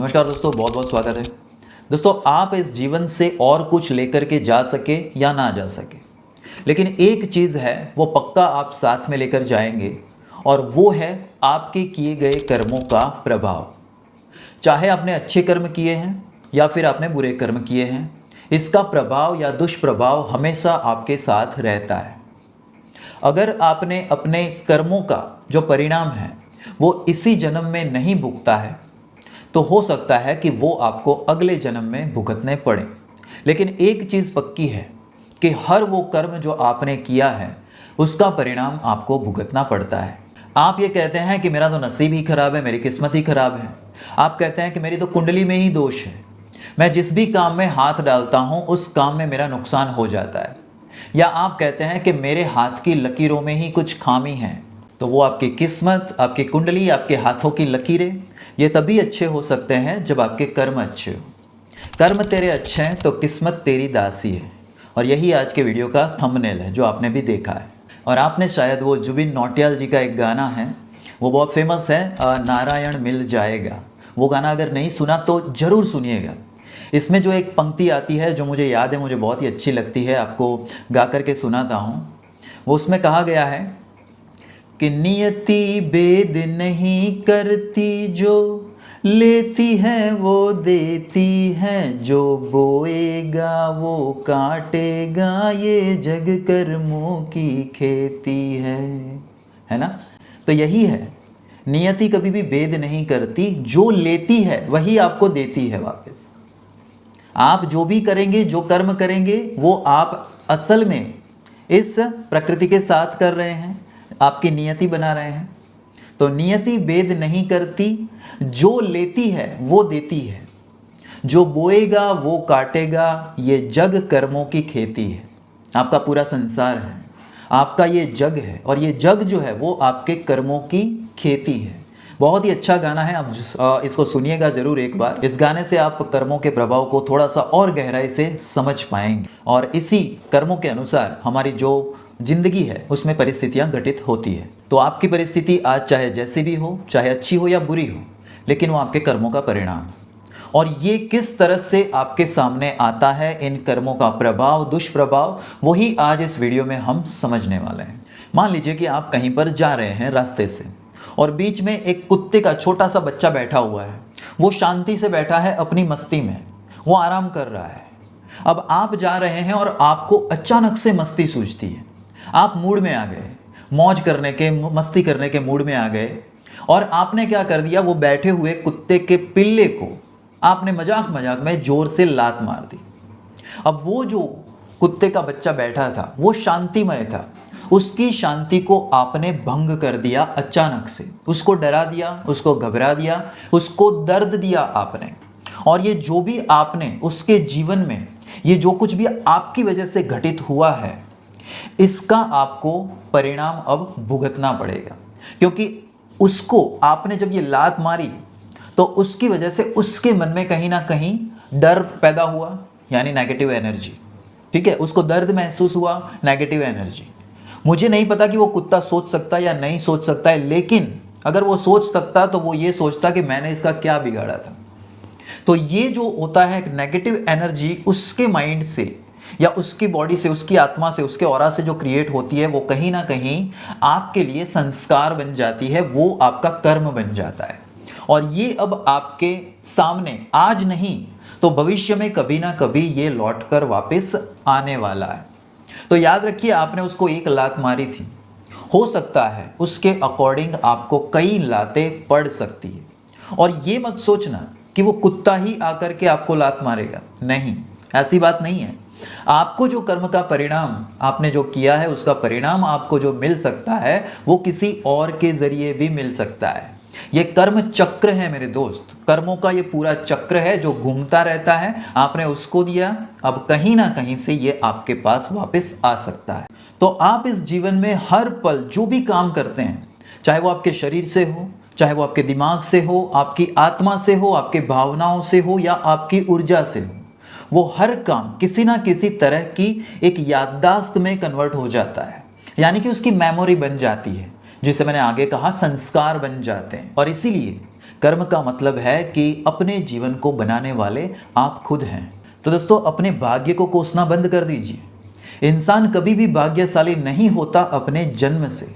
नमस्कार दोस्तों, बहुत बहुत स्वागत है। दोस्तों, आप इस जीवन से और कुछ लेकर के जा सके या ना जा सके, लेकिन एक चीज़ है वो पक्का आप साथ में लेकर जाएंगे, और वो है आपके किए गए कर्मों का प्रभाव। चाहे आपने अच्छे कर्म किए हैं या फिर आपने बुरे कर्म किए हैं, इसका प्रभाव या दुष्प्रभाव हमेशा आपके साथ रहता है। अगर आपने अपने कर्मों का जो परिणाम है वो इसी जन्म में नहीं भुगता है, तो हो सकता है कि वो आपको अगले जन्म में भुगतने पड़े। लेकिन एक चीज़ पक्की है कि हर वो कर्म जो आपने किया है उसका परिणाम आपको भुगतना पड़ता है। आप ये कहते हैं कि मेरा तो नसीब ही खराब है, मेरी किस्मत ही खराब है। आप कहते हैं कि मेरी तो कुंडली में ही दोष है, मैं जिस भी काम में हाथ डालता हूँ उस काम में मेरा नुकसान हो जाता है। या आप कहते हैं कि मेरे हाथ की लकीरों में ही कुछ खामी है। तो वो आपकी किस्मत, आपकी कुंडली, आपके हाथों की लकीरें ये तभी अच्छे हो सकते हैं जब आपके कर्म अच्छे हो। कर्म तेरे अच्छे हैं तो किस्मत तेरी दासी है। और यही आज के वीडियो का थंबनेल है जो आपने भी देखा है। और आपने शायद वो जुबिन नौटियाल जी का एक गाना है, वो बहुत फेमस है, नारायण मिल जाएगा। वो गाना अगर नहीं सुना तो ज़रूर सुनिएगा। इसमें जो एक पंक्ति आती है जो मुझे याद है, मुझे बहुत ही अच्छी लगती है, आपको गा करके सुनाता हूँ। वो उसमें कहा गया है कि नियति भेद नहीं करती, जो लेती है वो देती है, जो बोएगा वो काटेगा, ये जग कर्मों की खेती है ना। तो यही है, नियति कभी भी भेद नहीं करती, जो लेती है वही आपको देती है वापस। आप जो भी करेंगे, जो कर्म करेंगे, वो आप असल में इस प्रकृति के साथ कर रहे हैं, आपकी नियति बना रहे हैं। तो नियति भेद नहीं करती, जो लेती है वो देती है, जो बोएगा वो काटेगा, ये जग कर्मों की खेती है। आपका पूरा संसार है, आपका ये जग है, और ये जग जो है वो आपके कर्मों की खेती है। बहुत ही अच्छा गाना है, आप इसको सुनिएगा ज़रूर एक बार। इस गाने से आप कर्मों के प्रभाव को थोड़ा सा और गहराई से समझ पाएंगे, और इसी कर्मों के अनुसार हमारी जो जिंदगी है उसमें परिस्थितियां घटित होती है। तो आपकी परिस्थिति आज चाहे जैसी भी हो, चाहे अच्छी हो या बुरी हो, लेकिन वो आपके कर्मों का परिणाम। और ये किस तरह से आपके सामने आता है, इन कर्मों का प्रभाव, दुष्प्रभाव, वही आज इस वीडियो में हम समझने वाले हैं। मान लीजिए कि आप कहीं पर जा रहे हैं रास्ते से, और बीच में एक कुत्ते का छोटा सा बच्चा बैठा हुआ है। वो शांति से बैठा है अपनी मस्ती में, वो आराम कर रहा है। अब आप जा रहे हैं और आपको अचानक से मस्ती सूझती है। आप मूड में आ गए, मौज करने के, मस्ती करने के मूड में आ गए, और आपने क्या कर दिया, वो बैठे हुए कुत्ते के पिल्ले को आपने मजाक मजाक में जोर से लात मार दी। अब वो जो कुत्ते का बच्चा बैठा था वो शांतिमय था, उसकी शांति को आपने भंग कर दिया अचानक से, उसको डरा दिया, उसको घबरा दिया, उसको दर्द दिया आपने। और ये जो भी आपने उसके जीवन में, ये जो कुछ भी आपकी वजह से घटित हुआ है, इसका आपको परिणाम अब भुगतना पड़ेगा। क्योंकि उसको आपने जब ये लात मारी तो उसकी वजह से उसके मन में कहीं ना कहीं डर पैदा हुआ, यानी नेगेटिव एनर्जी। ठीक है, उसको दर्द महसूस हुआ, नेगेटिव एनर्जी। मुझे नहीं पता कि वो कुत्ता सोच सकता या नहीं सोच सकता है, लेकिन अगर वो सोच सकता तो वो ये सोचता कि मैंने इसका क्या बिगाड़ा था। तो ये जो होता है नेगेटिव एनर्जी, उसके माइंड से या उसकी बॉडी से, उसकी आत्मा से, उसके ऑरा से जो क्रिएट होती है, वो कहीं ना कहीं आपके लिए संस्कार बन जाती है, वो आपका कर्म बन जाता है। और ये अब आपके सामने आज नहीं तो भविष्य में कभी ना कभी ये लौट कर वापस आने वाला है। तो याद रखिए, आपने उसको एक लात मारी थी, हो सकता है उसके अकॉर्डिंग आपको कई लातें पड़ सकती है। और ये मत सोचना कि वो कुत्ता ही आकर के आपको लात मारेगा, नहीं, ऐसी बात नहीं है। आपको जो कर्म का परिणाम आपने जो किया है, उसका परिणाम आपको जो मिल सकता है वो किसी और के जरिए भी मिल सकता है। ये कर्म चक्र है मेरे दोस्त, कर्मों का ये पूरा चक्र है जो घूमता रहता है। आपने उसको दिया, अब कहीं ना कहीं से ये आपके पास वापस आ सकता है। तो आप इस जीवन में हर पल जो भी काम करते हैं, चाहे वो आपके शरीर से हो, चाहे वो आपके दिमाग से हो, आपकी आत्मा से हो, आपके भावनाओं से हो, या आपकी ऊर्जा से हो, वो हर काम किसी ना किसी तरह की एक याददाश्त में कन्वर्ट हो जाता है, यानी कि उसकी मेमोरी बन जाती है, जिसे मैंने आगे कहा संस्कार बन जाते हैं। और इसीलिए कर्म का मतलब है कि अपने जीवन को बनाने वाले आप खुद हैं। तो दोस्तों, अपने भाग्य को कोसना बंद कर दीजिए। इंसान कभी भी भाग्यशाली नहीं होता अपने जन्म से,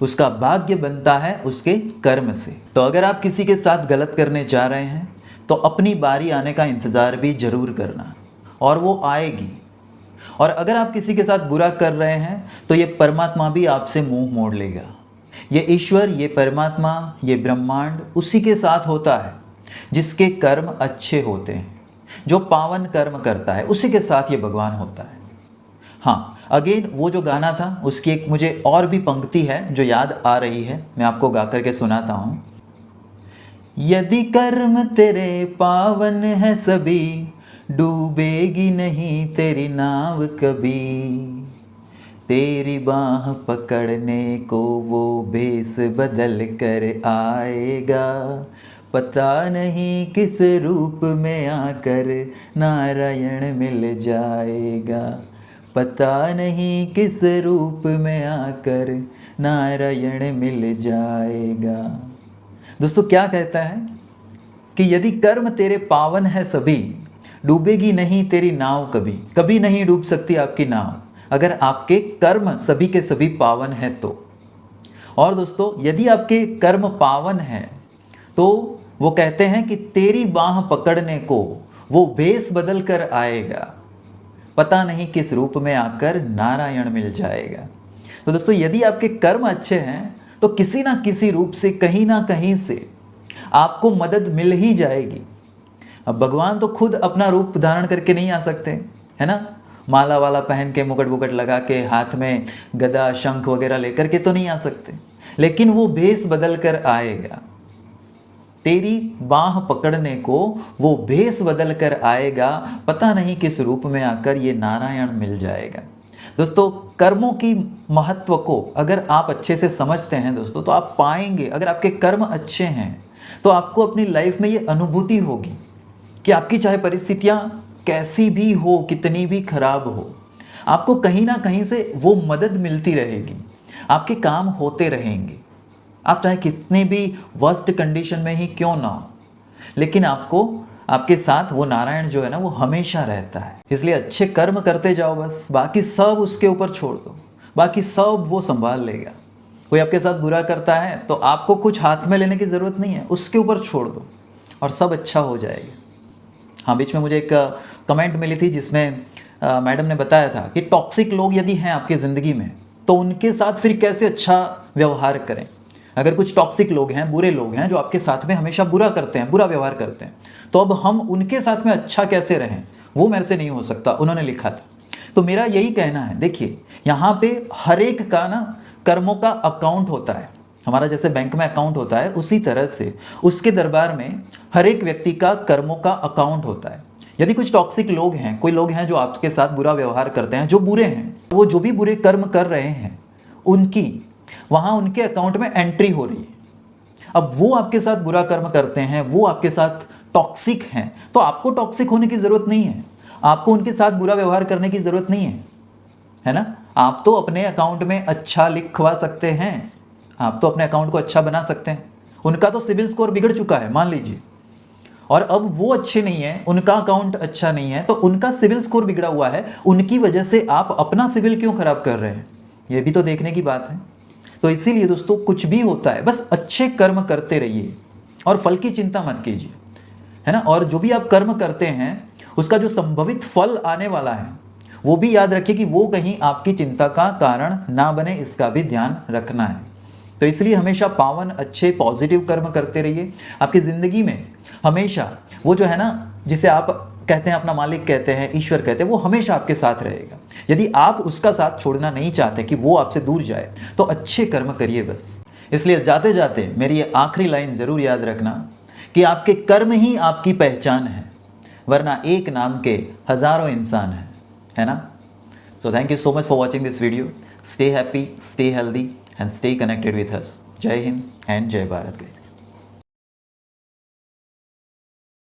उसका भाग्य बनता है उसके कर्म से। तो अगर आप किसी के साथ गलत करने जा रहे हैं तो अपनी बारी आने का इंतज़ार भी जरूर करना, और वो आएगी। और अगर आप किसी के साथ बुरा कर रहे हैं तो ये परमात्मा भी आपसे मुंह मोड़ लेगा। ये ईश्वर, ये परमात्मा, ये ब्रह्मांड उसी के साथ होता है जिसके कर्म अच्छे होते हैं। जो पावन कर्म करता है उसी के साथ ये भगवान होता है। हाँ, अगेन वो जो गाना था उसकी एक मुझे और भी पंक्ति है जो याद आ रही है, मैं आपको गा करके सुनाता हूँ। यदि कर्म तेरे पावन है सभी, डूबेगी नहीं तेरी नाव कभी। तेरी बाह पकड़ने को वो भेस बदल कर आएगा, पता नहीं किस रूप में आकर नारायण मिल जाएगा। पता नहीं किस रूप में आकर नारायण मिल जाएगा। दोस्तों, क्या कहता है कि यदि कर्म तेरे पावन है सभी, डूबेगी नहीं तेरी नाव कभी। कभी नहीं डूब सकती आपकी नाव अगर आपके कर्म सभी के सभी पावन है तो। और दोस्तों, यदि आपके कर्म पावन हैं तो वो कहते हैं कि तेरी बाह पकड़ने को वो भेस बदल कर आएगा, पता नहीं किस रूप में आकर नारायण मिल जाएगा। तो दोस्तों, यदि आपके कर्म अच्छे हैं तो किसी ना किसी रूप से, कहीं ना कहीं से आपको मदद मिल ही जाएगी। अब भगवान तो खुद अपना रूप धारण करके नहीं आ सकते, है ना। माला वाला पहन के, मुकुट वुकुट लगा के, हाथ में गदा शंख वगैरह लेकर के तो नहीं आ सकते, लेकिन वो भेस बदल कर आएगा। तेरी बाह पकड़ने को वो भेस बदल कर आएगा, पता नहीं किस रूप में आकर ये नारायण मिल जाएगा। दोस्तों, कर्मों की महत्व को अगर आप अच्छे से समझते हैं दोस्तों, तो आप पाएंगे, अगर आपके कर्म अच्छे हैं तो आपको अपनी लाइफ में ये अनुभूति होगी कि आपकी चाहे परिस्थितियां कैसी भी हो, कितनी भी खराब हो, आपको कहीं ना कहीं से वो मदद मिलती रहेगी, आपके काम होते रहेंगे। आप चाहे कितने भी वर्स्ट कंडीशन में ही क्यों ना हो, लेकिन आपके साथ वो नारायण जो है ना, वो हमेशा रहता है। इसलिए अच्छे कर्म करते जाओ, बस बाकी सब उसके ऊपर छोड़ दो, बाकी सब वो संभाल लेगा। कोई आपके साथ बुरा करता है तो आपको कुछ हाथ में लेने की ज़रूरत नहीं है, उसके ऊपर छोड़ दो और सब अच्छा हो जाएगा। हाँ, बीच में मुझे एक कमेंट मिली थी जिसमें मैडम ने बताया था कि टॉक्सिक लोग यदि हैं आपकी ज़िंदगी में तो उनके साथ फिर कैसे अच्छा व्यवहार करें। अगर कुछ टॉक्सिक लोग हैं, बुरे लोग हैं जो आपके साथ में हमेशा बुरा करते हैं, बुरा व्यवहार करते हैं, तो अब हम उनके साथ में अच्छा कैसे रहें, वो मेरे से नहीं हो सकता, उन्होंने लिखा था। तो मेरा यही कहना है, देखिए यहाँ पे हर एक का ना कर्मों का अकाउंट होता है। हमारा जैसे बैंक में अकाउंट होता है, उसी तरह से उसके दरबार में हर एक व्यक्ति का कर्मों का अकाउंट होता है। यदि कुछ टॉक्सिक लोग हैं, कोई लोग हैं जो आपके साथ बुरा व्यवहार करते हैं, जो बुरे हैं, वो जो भी बुरे कर्म कर रहे हैं उनकी वहाँ उनके अकाउंट में एंट्री हो रही है। अब वो आपके साथ बुरा कर्म करते हैं, वो आपके साथ टॉक्सिक हैं, तो आपको टॉक्सिक होने की ज़रूरत नहीं है, आपको उनके साथ बुरा व्यवहार करने की ज़रूरत नहीं है ना। आप तो अपने अकाउंट में अच्छा लिखवा सकते हैं, आप तो अपने अकाउंट को अच्छा बना सकते हैं। उनका तो सिबिल स्कोर बिगड़ चुका है मान लीजिए, और अब वो अच्छे नहीं है, उनका अकाउंट अच्छा नहीं है, तो उनका सिबिल स्कोर बिगड़ा हुआ है, उनकी वजह से आप अपना सिबिल क्यों खराब कर रहे हैं, ये भी तो देखने की बात है। तो इसीलिए दोस्तों, कुछ भी होता है बस अच्छे कर्म करते रहिए और फल की चिंता मत कीजिए, है ना। और जो भी आप कर्म करते हैं उसका जो संभवित फल आने वाला है वो भी याद रखिए कि वो कहीं आपकी चिंता का कारण ना बने, इसका भी ध्यान रखना है। तो इसलिए हमेशा पावन, अच्छे, पॉजिटिव कर्म करते रहिए। आपकी ज़िंदगी में हमेशा वो जो है ना, जिसे आप कहते हैं अपना मालिक कहते हैं, ईश्वर कहते हैं, वो हमेशा आपके साथ रहेगा। यदि आप उसका साथ छोड़ना नहीं चाहते कि वो आपसे दूर जाए तो अच्छे कर्म करिए बस। इसलिए जाते जाते मेरी ये आखिरी लाइन ज़रूर याद रखना कि आपके कर्म ही आपकी पहचान है, वरना एक नाम के हज़ारों इंसान हैं, है ना। So thank you so much for watching this video. Stay happy, stay healthy and stay connected with us. जय हिंद एंड जय भारत।